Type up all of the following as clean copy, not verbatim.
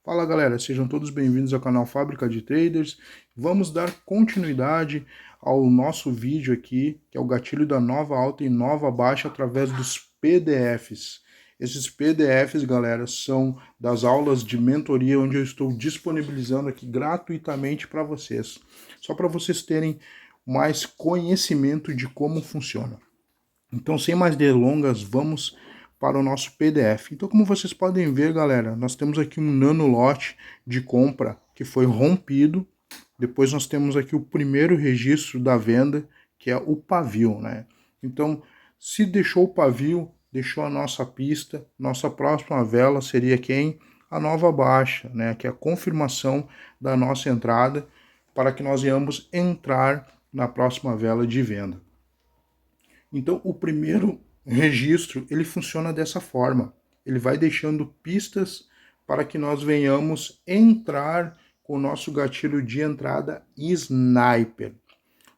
Fala galera, sejam todos bem-vindos ao canal Fábrica de Traders. Vamos dar continuidade ao nosso vídeo aqui, que é o gatilho da nova alta e nova baixa através dos PDFs. Esses PDFs, galera, são das aulas de mentoria onde eu estou disponibilizando aqui gratuitamente para vocês. Só para vocês terem mais conhecimento de como funciona. Então, sem mais delongas, vamos para o nosso PDF. Então, como vocês podem ver, galera, nós temos aqui um nano lote de compra que foi rompido. Depois nós temos aqui o primeiro registro da venda, que é o pavio, né? Então, se deixou o pavio, deixou a nossa pista, nossa próxima vela seria quem? A nova baixa, né? Que é a confirmação da nossa entrada para que nós venhamos entrar na próxima vela de venda. Então, o primeiro registro, ele funciona dessa forma. Ele vai deixando pistas para que nós venhamos entrar com o nosso gatilho de entrada sniper.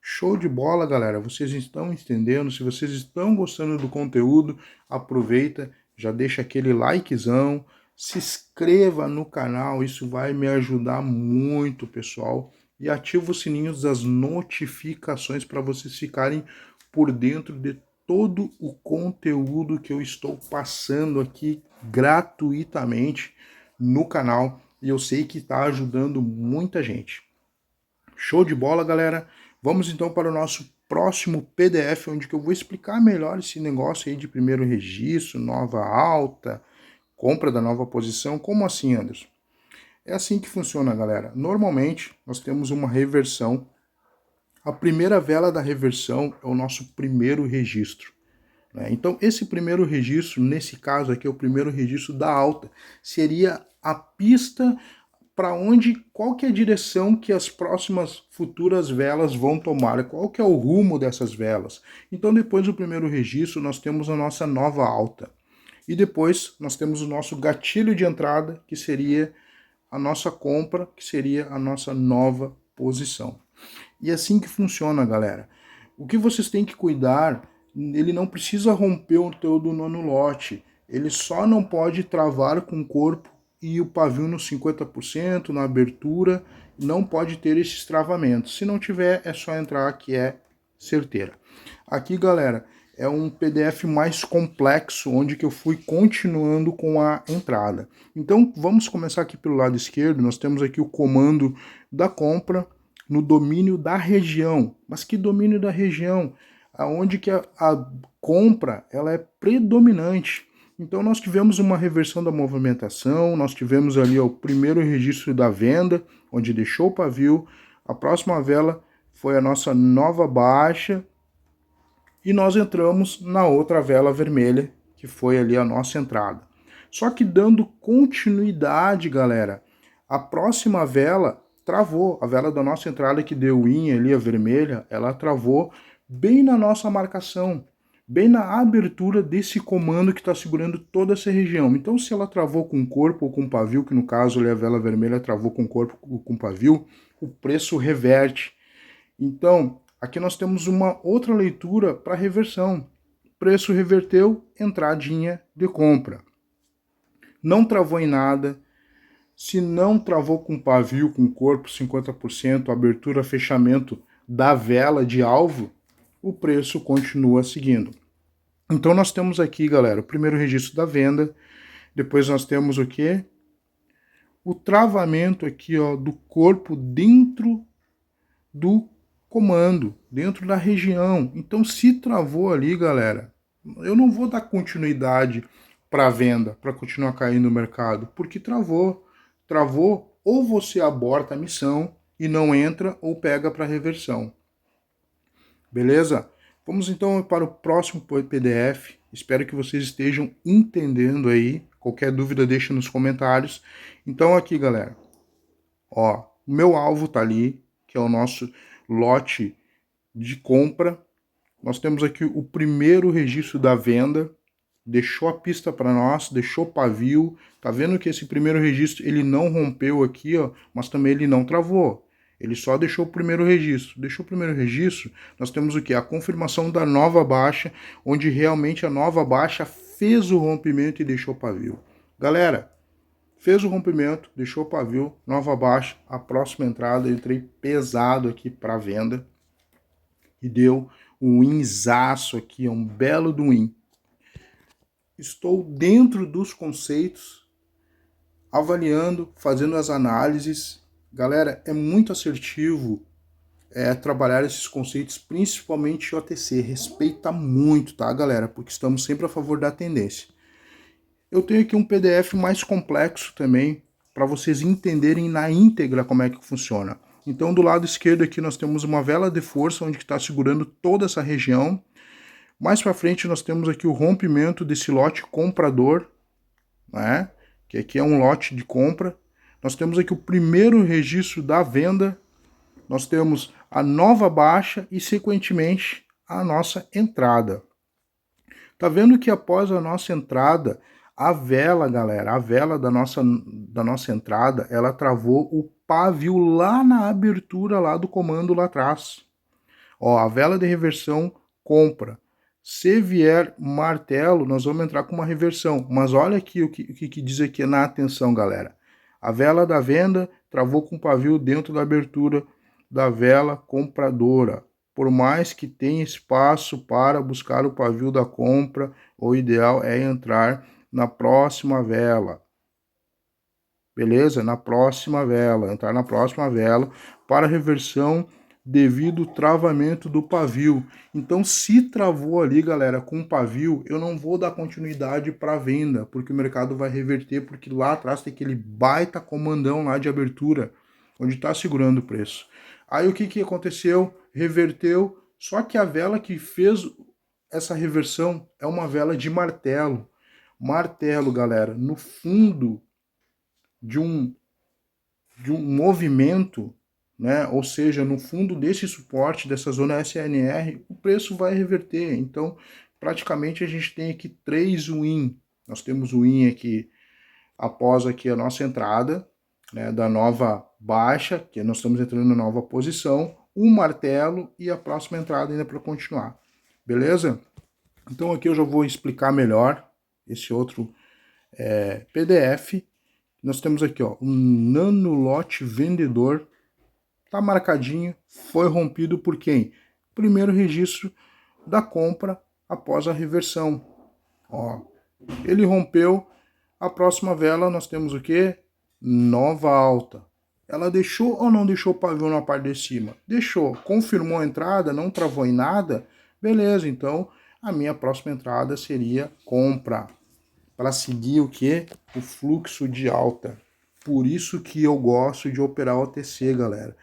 Show de bola, galera. Vocês estão entendendo? Se vocês estão gostando do conteúdo, aproveita, já deixa aquele likezão, se inscreva no canal, isso vai me ajudar muito, pessoal. E ativa os sininhos das notificações para vocês ficarem por dentro de todo o conteúdo que eu estou passando aqui gratuitamente no canal. E eu sei que está ajudando muita gente. Show de bola, galera. Vamos então para o nosso próximo PDF, onde que eu vou explicar melhor esse negócio aí de primeiro registro, nova alta, compra da nova posição. Como assim, Anderson? É assim que funciona, galera. Normalmente, nós temos uma reversão. A primeira vela da reversão é o nosso primeiro registro, né? Então, esse primeiro registro, nesse caso aqui, é o primeiro registro da alta, seria a pista para onde, qual que é a direção que as próximas futuras velas vão tomar, qual que é o rumo dessas velas. Então, depois do primeiro registro, nós temos a nossa nova alta. E depois nós temos o nosso gatilho de entrada, que seria a nossa compra, que seria a nossa nova posição. E é assim que funciona, galera. O que vocês têm que cuidar, ele não precisa romper o todo nono lote. Ele só não pode travar com o corpo e o pavio no 50%, na abertura, não pode ter esses travamentos. Se não tiver, é só entrar que é certeira. Aqui, galera, é um PDF mais complexo, onde que eu fui continuando com a entrada. Então, vamos começar aqui pelo lado esquerdo. Nós temos aqui o comando da compra no domínio da região. Mas que domínio da região? Aonde que a compra ela é predominante. Então nós tivemos uma reversão da movimentação, nós tivemos ali o primeiro registro da venda, onde deixou o pavio, a próxima vela foi a nossa nova baixa, e nós entramos na outra vela vermelha, que foi ali a nossa entrada. Só que dando continuidade, galera, a próxima vela travou, a vela da nossa entrada que deu in ali, a vermelha, ela travou bem na nossa marcação, bem na abertura desse comando que está segurando toda essa região. Então, se ela travou com corpo ou com pavio, que no caso ali a vela vermelha travou com corpo ou com pavio, o preço reverte. Então, aqui nós temos uma outra leitura para reversão. Preço reverteu, entradinha de compra. Não travou em nada. Se não travou com pavio, com corpo 50%, abertura, fechamento da vela de alvo, o preço continua seguindo. Então nós temos aqui, galera, o primeiro registro da venda, depois nós temos o quê? O travamento aqui, ó, do corpo dentro do comando, dentro da região. Então se travou ali, galera, eu não vou dar continuidade para a venda, para continuar caindo no mercado, porque travou. Travou, ou você aborta a missão e não entra, ou pega para reversão. Beleza? Vamos então para o próximo PDF. Espero que vocês estejam entendendo aí. Qualquer dúvida deixa nos comentários. Então aqui, galera, ó, o meu alvo tá ali, que é o nosso lote de compra. Nós temos aqui o primeiro registro da venda, deixou a pista para nós, deixou pavio. Tá vendo que esse primeiro registro ele não rompeu aqui, ó, mas também ele não travou. Ele só deixou o primeiro registro. Deixou o primeiro registro, nós temos o que? A confirmação da nova baixa, onde realmente a nova baixa fez o rompimento e deixou pavio. Galera, Fez o rompimento, deixou o pavio, nova baixa, a próxima entrada, eu entrei pesado aqui para venda e deu um winzaço aqui, um belo do win. Estou dentro dos conceitos, avaliando, fazendo as análises. Galera, é muito assertivo trabalhar esses conceitos, principalmente o OTC. Respeita muito, tá, galera? Porque estamos sempre a favor da tendência. Eu tenho aqui um PDF mais complexo também, para vocês entenderem na íntegra como é que funciona. Então, do lado esquerdo aqui nós temos uma vela de força, onde está segurando toda essa região. Mais para frente nós temos aqui o rompimento desse lote comprador, né? Que aqui é um lote de compra. Nós temos aqui o primeiro registro da venda. Nós temos a nova baixa e, sequentemente, a nossa entrada. Tá vendo que após a nossa entrada, a vela, galera, a vela da nossa entrada, ela travou o pavio lá na abertura lá do comando lá atrás. Ó, a vela de reversão compra. Se vier martelo, nós vamos entrar com uma reversão. Mas olha aqui o que diz aqui na atenção, galera. A vela da venda travou com o pavio dentro da abertura da vela compradora. Por mais que tenha espaço para buscar o pavio da compra, o ideal é entrar na próxima vela. Beleza? Na próxima vela. Entrar na próxima vela para reversão devido ao travamento do pavio. Então, se travou ali, galera, com o pavio, eu não vou dar continuidade para venda, porque o mercado vai reverter, porque lá atrás tem aquele baita comandão lá de abertura, onde está segurando o preço. Aí o que aconteceu? Reverteu, só que a vela que fez essa reversão é uma vela de martelo. Martelo, galera, no fundo de um movimento, né? Ou seja, no fundo desse suporte, dessa zona SNR, o preço vai reverter. Então, praticamente a gente tem aqui 3 win. Nós temos o win aqui após aqui a nossa entrada, né, da nova baixa, que nós estamos entrando na nova posição, um martelo e a próxima entrada ainda para continuar. Beleza? Então aqui eu já vou explicar melhor esse outro PDF. Nós temos aqui, ó, um nanolote vendedor. Tá marcadinho, foi rompido por quem? Primeiro registro da compra após a reversão. Ó, ele rompeu, a próxima vela nós temos o que? Nova alta. Ela deixou ou não deixou o pavio na parte de cima? Deixou. Confirmou a entrada, não travou em nada? Beleza, então a minha próxima entrada seria compra. Para seguir o que? O fluxo de alta. Por isso que eu gosto de operar OTC, galera.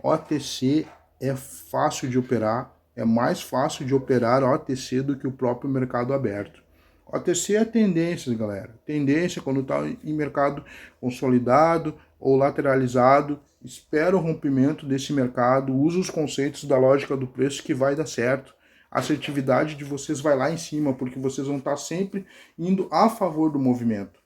OTC é fácil de operar, é mais fácil de operar OTC do que o próprio mercado aberto. OTC é tendências, galera. Tendência quando está em mercado consolidado ou lateralizado, espera o rompimento desse mercado, usa os conceitos da lógica do preço que vai dar certo. A assertividade de vocês vai lá em cima, porque vocês vão estar sempre indo a favor do movimento.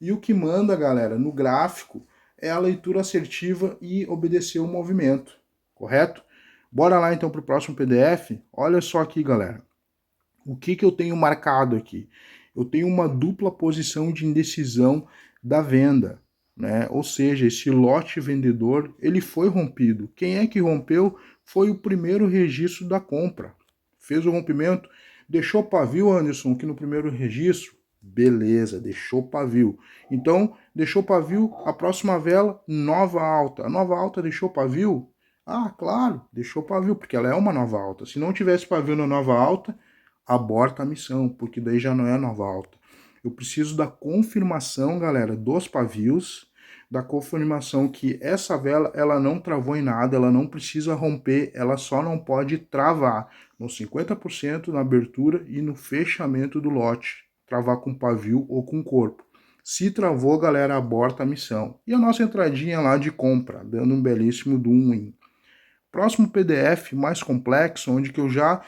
E o que manda, galera, no gráfico é a leitura assertiva e obedecer o movimento, correto? Bora lá então para o próximo PDF. Olha só aqui, galera. O que eu tenho marcado aqui? Eu tenho uma dupla posição de indecisão da venda, né? Ou seja, esse lote vendedor, ele foi rompido. Quem é que rompeu? Foi o primeiro registro da compra. Fez o rompimento, deixou pavio, Anderson, aqui no primeiro registro. Beleza, deixou pavio. Então, deixou pavio, a próxima vela, nova alta. A nova alta deixou pavio? Ah, claro, deixou pavio, porque ela é uma nova alta. Se não tivesse pavio na nova alta, aborta a missão, porque daí já não é nova alta. Eu preciso da confirmação, galera, dos pavios, da confirmação que essa vela, ela não travou em nada, ela não precisa romper, ela só não pode travar no 50% na abertura e no fechamento do lote. Travar com pavio ou com corpo. Se travou, galera, aborta a missão. E a nossa entradinha lá de compra, dando um belíssimo do win. Próximo PDF mais complexo, onde que eu já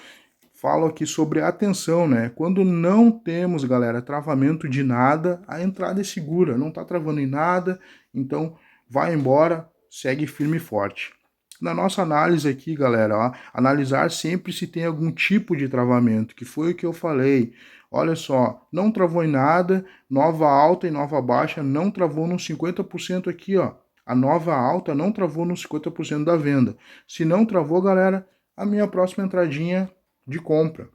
falo aqui sobre a atenção, né? Quando não temos, galera, travamento de nada, a entrada é segura, não tá travando em nada, então vai embora, segue firme e forte. na nossa análise aqui, galera, ó, analisar sempre se tem algum tipo de travamento, que foi o que eu falei. Olha só, não travou em nada, nova alta e nova baixa não travou nos 50% aqui, ó. A nova alta não travou nos 50% da venda. Se não travou, galera, a minha próxima entradinha de compra.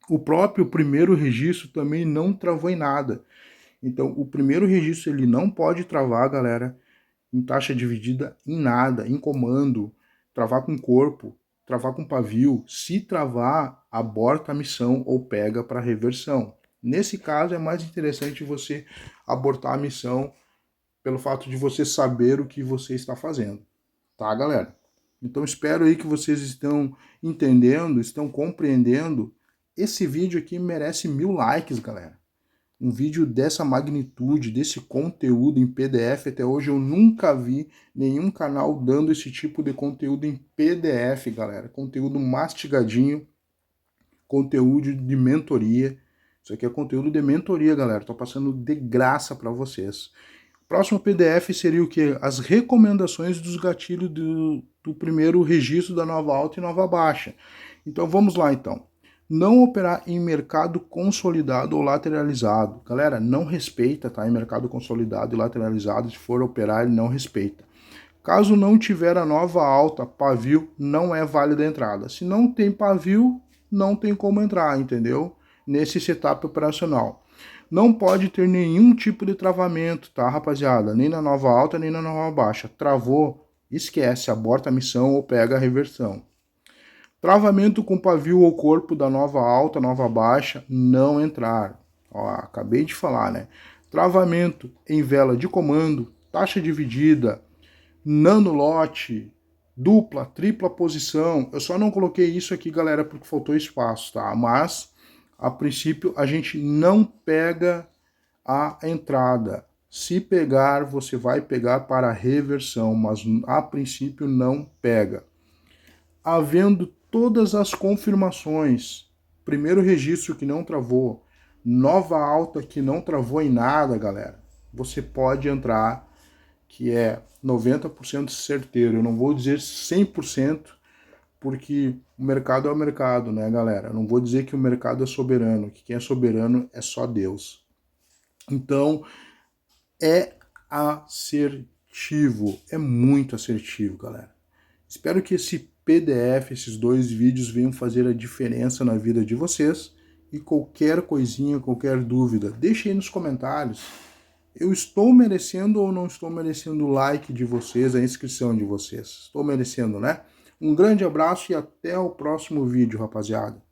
O próprio primeiro registro também não travou em nada. Então, o primeiro registro ele não pode travar, galera, em taxa dividida em nada, em comando, travar com corpo, travar com pavio. Se travar, aborta a missão ou pega para reversão. Nesse caso, é mais interessante você abortar a missão pelo fato de você saber o que você está fazendo. Tá, galera? Então, espero aí que vocês estão entendendo, estão compreendendo. Esse vídeo aqui merece 1000 likes, galera. Um vídeo dessa magnitude, desse conteúdo em PDF, até hoje eu nunca vi nenhum canal dando esse tipo de conteúdo em PDF, galera. Conteúdo mastigadinho, conteúdo de mentoria. Isso aqui é conteúdo de mentoria, galera. Tô passando de graça para vocês. Próximo PDF seria o que? As recomendações dos gatilhos do primeiro registro da nova alta e nova baixa. Então vamos lá então. Não operar em mercado consolidado ou lateralizado. Galera, não respeita, tá? Em mercado consolidado e lateralizado, se for operar, ele não respeita. Caso não tiver a nova alta, pavio, não é válida a entrada. Se não tem pavio, não tem como entrar, entendeu? Nesse setup operacional. Não pode ter nenhum tipo de travamento, tá, rapaziada? Nem na nova alta, nem na nova baixa. Travou, esquece, aborta a missão ou pega a reversão. Travamento com pavio ou corpo da nova alta, nova baixa, não entrar. Ó, acabei de falar, né? Travamento em vela de comando, taxa dividida, nanolote, dupla, tripla posição. Eu só não coloquei isso aqui, galera, porque faltou espaço, tá? Mas, a princípio, a gente não pega a entrada. Se pegar, você vai pegar para a reversão, mas a princípio não pega. Havendo todas as confirmações, primeiro registro que não travou, nova alta que não travou em nada, galera, você pode entrar, que é 90% certeiro. Eu não vou dizer 100%, porque o mercado é o mercado, né, galera? Eu não vou dizer que o mercado é soberano, que quem é soberano é só Deus. Então, é assertivo, é muito assertivo, galera. Espero que esse PDF, esses 2 vídeos venham fazer a diferença na vida de vocês. E qualquer coisinha, qualquer dúvida, deixe aí nos comentários. Eu estou merecendo ou não estou merecendo o like de vocês, a inscrição de vocês? Estou merecendo, né? Um grande abraço e até o próximo vídeo, rapaziada.